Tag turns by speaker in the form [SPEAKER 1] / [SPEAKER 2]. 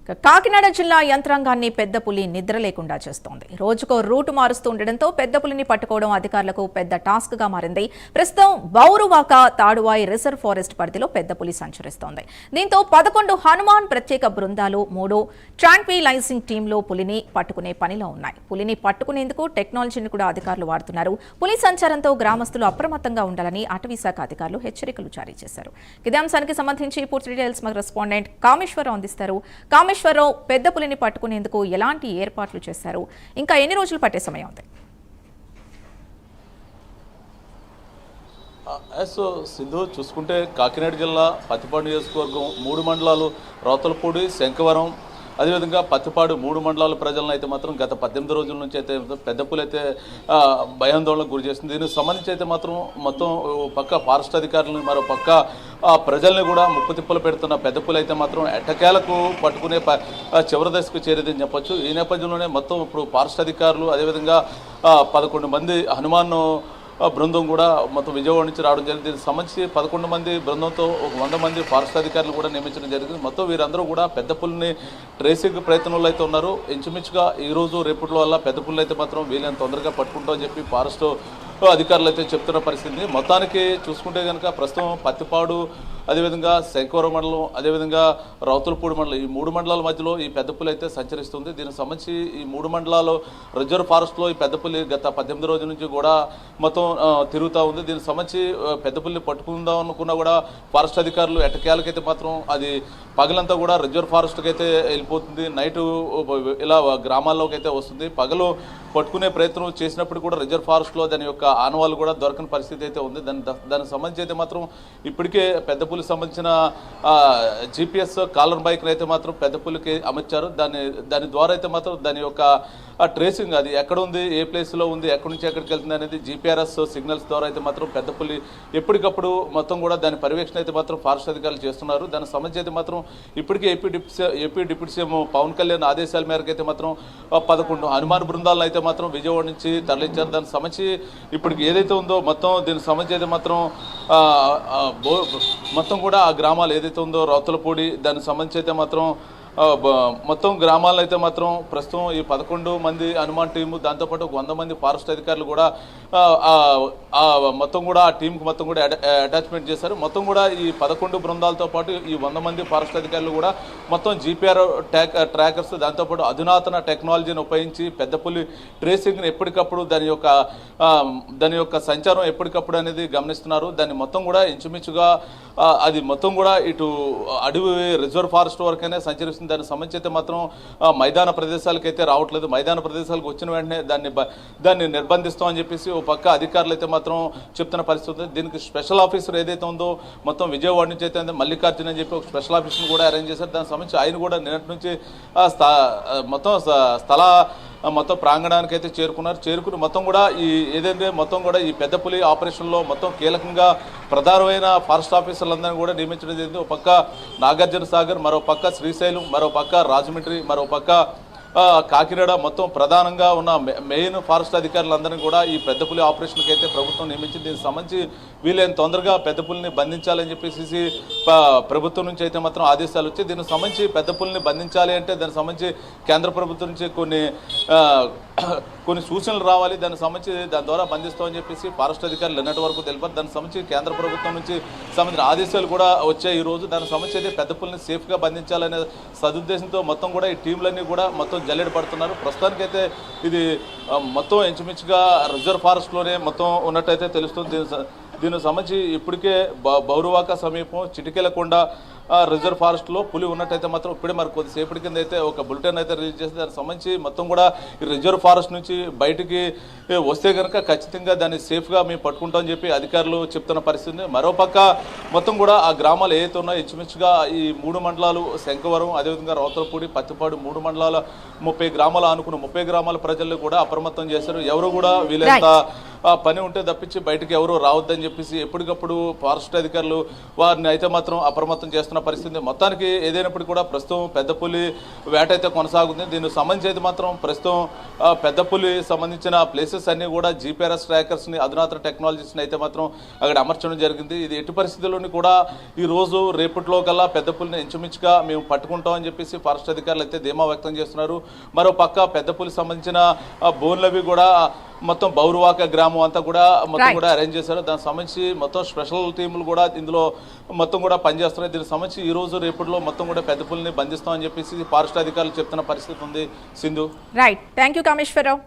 [SPEAKER 1] కాకినాడ జిల్లా యంత్రాంగాన్ని పెద్ద పులి నిద్ర లేకుండా చేస్తోంది. రోజుకో రూటు మారుస్తూ ఉండడంతో పెద్ద పులిని పట్టుకోవడం అధికారులకు పెద్ద టాస్క్ గా మారింది. ప్రస్తుతం బౌరువాక తాడువాయి రిజర్వ్ ఫారెస్ట్ పరిధిలో పెద్ద పులి సంచరిస్తోంది. దీంతో 11 హనుమాన్ ప్రత్యేక బృందాలు 3 ట్రాంక్విలైజింగ్ టీంలు పులిని పట్టుకునే పనిలో ఉన్నాయి. పులిని పట్టుకునేందుకు టెక్నాలజీని కూడా అధికారులు వాడుతున్నారు. పులి సంచారంతో గ్రామస్తులు అప్రమత్తంగా ఉండాలని అటవీశాఖ అధికారులు హెచ్చరికలు జారీ చేశారు. ఇదే అంశానికి సంబంధించి పూర్తి డీటెయిల్స్ మా కరెస్పాండెంట్ కామేశ్వరరావు అందిస్తారు. కామేశ్వరరావు, పెద్ద పులిని పట్టుకునేందుకు ఎలాంటి ఏర్పాట్లు చేశారు? ఇంకా ఎన్ని రోజులు పట్టే సమయం ఉంది?
[SPEAKER 2] సింధు, చూసుకుంటే కాకినాడ జిల్లా పత్తిపాడు నియోజకవర్గం 3 మండలాలు రౌతలపూడి, శంఖవరం, అదేవిధంగా పత్తిపాడు 3 మండలాల ప్రజలను అయితే మాత్రం గత 18 రోజుల నుంచి అయితే పెద్ద పులి అయితే భయాందోళనకు గురి చేస్తుంది. దీనికి సంబంధించి అయితే మాత్రం మొత్తం పక్క ఫారెస్ట్ అధికారులను, మరో పక్క ప్రజల్ని కూడా ముప్పుతిప్పలు పెడుతున్న పెద్ద పులి అయితే మాత్రం ఎట్టకేలకు పట్టుకునే చివరి దశకు చేరేదని చెప్పొచ్చు. ఈ నేపథ్యంలోనే మొత్తం ఇప్పుడు ఫారెస్ట్ అధికారులు, అదేవిధంగా 11 మంది హనుమాన్ బృందం కూడా మొత్తం విజయవాడ నుంచి రావడం జరిగింది. దీనికి సంబంధించి 11 మంది బృందంతో ఒక 100 మంది ఫారెస్ట్ అధికారులు కూడా నియమించడం జరిగింది. మొత్తం వీరందరూ కూడా పెద్ద పులిని ట్రేసింగ్ ప్రయత్నంలో అయితే ఉన్నారు. ఇంచుమించుగా ఈ రోజు రేపటి వల్ల పెద్ద పుల్లు అయితే మాత్రం వీళ్ళని తొందరగా పట్టుకుంటామని చెప్పి ఫారెస్ట్ అధికారులు అయితే చెప్తున్న పరిస్థితి. మొత్తానికి చూసుకుంటే కనుక ప్రస్తుతం పత్తిపాడు, అదేవిధంగా శంఖవరం మండలం, అదేవిధంగా రౌతులపూడి మండలం, ఈ 3 మండలాల మధ్యలో ఈ పెద్ద పులి అయితే సంచరిస్తుంది. దీనికి సంబంధించి ఈ 3 మండలాలు రిజర్వ్ ఫారెస్ట్లో ఈ పెద్ద పులి గత 18 రోజుల నుంచి కూడా మొత్తం తిరుగుతూ ఉంది. దీనికి సంబంధించి పెద్ద పులిని పట్టుకుందాం అనుకున్నా కూడా ఫారెస్ట్ అధికారులు ఎట్టకేలకైతే మాత్రం అది పగలంతా కూడా రిజర్వ్ ఫారెస్ట్కి అయితే వెళ్ళిపోతుంది. నైటు ఇలా గ్రామాల్లోకి అయితే వస్తుంది. పగలు పట్టుకునే ప్రయత్నం చేసినప్పుడు కూడా రిజర్వ్ ఫారెస్ట్లో దాని యొక్క ఆనవాళ్ళు కూడా దొరకని పరిస్థితి అయితే ఉంది. దానికి సంబంధించి అయితే మాత్రం ఇప్పటికే పెద్ద పులికి సంబంధించిన GPS కాలర్ బైక్ని అయితే మాత్రం పెద్ద పులికి అమర్చారు. దాని ద్వారా అయితే మాత్రం దాని యొక్క ట్రేసింగ్, అది ఎక్కడ ఉంది, ఏ ప్లేస్లో ఉంది, ఎక్కడి నుంచి ఎక్కడికి వెళ్తుంది అనేది GPRS సిగ్నల్స్ ద్వారా అయితే మాత్రం పెద్ద పులి ఎప్పటికప్పుడు మొత్తం కూడా దాని పర్యవేక్షణ అయితే మాత్రం ఫారెస్ట్ అధికారులు చేస్తున్నారు. దానికి సంబంధించి అయితే మాత్రం ఇప్పటికే AP deputy CM Pawan Kalyan ఆదేశాల మేరకు అయితే మాత్రం 11 హనుమాన్ బృందాలను అయితే మాత్రం విజయవాడ నుంచి తరలించారు. దానికి సంబంధించి ఇప్పటికి ఏదైతే ఉందో మొత్తం దీనికి సంబంధించి అయితే మాత్రం మొత్తం కూడా ఆ గ్రామాలు ఏదైతే ఉందో రౌతులపూడి, దానికి సంబంధించి అయితే మాత్రం మొత్తం గ్రామాల్లో అయితే మాత్రం ప్రస్తుతం ఈ 11 మంది హనుమాన్ టీము, దాంతోపాటు 100 మంది ఫారెస్ట్ అధికారులు కూడా మొత్తం కూడా ఆ టీంకి మొత్తం కూడా అటాచ్మెంట్ చేశారు. మొత్తం కూడా ఈ 11 బృందాలతో పాటు ఈ 100 మంది ఫారెస్ట్ అధికారులు కూడా మొత్తం GPR ట్రాకర్స్, దాంతోపాటు అధునాతన టెక్నాలజీని ఉపయోగించి పెద్ద పులి ట్రేసింగ్ని ఎప్పటికప్పుడు దాని యొక్క సంచారం ఎప్పటికప్పుడు అనేది గమనిస్తున్నారు. దాన్ని మొత్తం కూడా ఇంచుమించుగా అది మొత్తం కూడా ఇటు అడవి రిజర్వ్ ఫారెస్ట్ వరకైనా సంచరిస్తుంది. దానికి సంబంధించి అయితే మాత్రం మైదాన ప్రదేశాలకు అయితే రావట్లేదు. మైదాన ప్రదేశాలకు వచ్చిన వెంటనే దాన్ని నిర్బంధిస్తామని చెప్పేసి ఓ పక్క అధికారులు అయితే మాత్రం చెప్తున్న పరిస్థితి. దీనికి స్పెషల్ ఆఫీసర్ ఏదైతే ఉందో మొత్తం విజయవాడ నుంచి అయితే మల్లికార్జున అని చెప్పి ఒక స్పెషల్ ఆఫీసర్ని కూడా అరేంజ్ చేశారు. దానికి సంబంధించి ఆయన కూడా నిన్నటి నుంచి మొత్తం ప్రాంగణానికి అయితే చేరుకుని మొత్తం కూడా ఏదైతే మొత్తం కూడా ఈ పెద్ద పులి ఆపరేషన్లో మొత్తం కీలకంగా ప్రధానమైన ఫారెస్ట్ ఆఫీసర్లందరినీ కూడా నియమించడం జరిగింది. ఒక పక్క నాగార్జున సాగర్, మరో పక్క శ్రీశైలం, మరో పక్క రాజమండ్రి, మరో పక్క కాకినాడ, మొత్తం ప్రధానంగా ఉన్న మెయిన్ ఫారెస్ట్ అధికారులందరినీ కూడా ఈ పెద్ద పులి ఆపరేషన్కి అయితే ప్రభుత్వం నియమించింది. దీనికి సంబంధించి వీళ్ళని తొందరగా పెద్ద పులిని బంధించాలని చెప్పేసి ప్రభుత్వం నుంచి అయితే మాత్రం ఆదేశాలు వచ్చాయి. దీనికి సంబంధించి పెద్ద పులిని బంధించాలి అంటే దానికి సంబంధించి కేంద్ర ప్రభుత్వం నుంచి కొన్ని సూచనలు రావాలి. దానికి సంబంధించి దాని ద్వారా బంధిస్తామని చెప్పేసి ఫారెస్ట్ అధికారులు నిన్నటి వరకు తెలిపారు. దానికి సంబంధించి కేంద్ర ప్రభుత్వం నుంచి సంబంధించిన ఆదేశాలు కూడా వచ్చాయి ఈరోజు. దానికి సంబంధించి అయితే పెద్ద పులిని సేఫ్గా బంధించాలనే సదుద్దేశంతో మొత్తం కూడా ఈ టీంలన్నీ కూడా మొత్తం జల్లెడ పడుతున్నారు. ప్రస్తుతానికైతే ఇది మొత్తం ఇంచుమించుగా రిజర్వ్ ఫారెస్ట్లోనే మొత్తం ఉన్నట్టయితే తెలుస్తుంది. దీనికి సంబంధించి ఇప్పటికే బౌరువాక సమీపం చిటికెలకొండ రిజర్వ్ ఫారెస్ట్లో పులి ఉన్నట్టయితే మాత్రం ఇప్పుడే మరి కొద్దిసేపటి కింద అయితే ఒక బులెటిన్ అయితే రిలీజ్ చేసి దానికి సంబంధించి మొత్తం కూడా ఈ రిజర్వ్ ఫారెస్ట్ నుంచి బయటికి వస్తే కనుక ఖచ్చితంగా దాన్ని సేఫ్గా మేము పట్టుకుంటామని చెప్పి అధికారులు చెప్తున్న పరిస్థితి. మరోపక్క మొత్తం కూడా ఆ గ్రామాలు ఏదైతే ఉన్నాయో ఇంచుమించుగా ఈ 3 మండలాలు శంఖవరం, అదేవిధంగా రౌతలపూడి, పత్తిపాడు 3 మండలాల 30 గ్రామాలు అనుకున్న 30 గ్రామాల ప్రజలు కూడా అప్రమత్తం చేశారు. ఎవరు కూడా వీళ్ళంత పని ఉంటే తప్పించి బయటకు ఎవరు రావద్దని చెప్పేసి ఎప్పటికప్పుడు ఫారెస్ట్ అధికారులు వారిని అయితే మాత్రం అప్రమత్తం చేస్తున్న పరిస్థితి. మొత్తానికి ఏదైనప్పుడు కూడా ప్రస్తుతం పెద్ద పులి వేట అయితే కొనసాగుతుంది. దీనికి సంబంధించి అయితే మాత్రం ప్రస్తుతం పెద్ద పులి సంబంధించిన ప్లేసెస్ అన్ని కూడా జీపీఆర్ఎస్ ట్రాకర్స్ని అధునాతన టెక్నాలజీస్ని అయితే మాత్రం అక్కడ అమర్చడం జరిగింది. ఇది ఎట్టి పరిస్థితుల్లోని కూడా ఈ రోజు రేపట్లో కల్లా పెద్ద పులిని ఇంచుమించుగా మేము పట్టుకుంటామని చెప్పేసి ఫారెస్ట్ అధికారులు అయితే ధీమా వ్యక్తం చేస్తున్నారు. మరో పక్క పెద్ద పులి సంబంధించిన బోన్లవి కూడా మొత్తం బౌరువాక గ్రామం అంతా కూడా మొత్తం కూడా అరేంజ్ చేశారు. దానికి సంబంధించి మొత్తం స్పెషల్ టీములు కూడా ఇందులో మొత్తం కూడా పనిచేస్తున్నాయి. దీనికి సంబంధించి ఈ రోజు రేపట్లో మొత్తం కూడా పెద్ద పులిని బంధిస్తామని చెప్పేసి ఫారెస్ట్ అధికారులు చెప్తున్న పరిస్థితి ఉంది. Sindhu.
[SPEAKER 1] Right, thank you Kameswara Rao.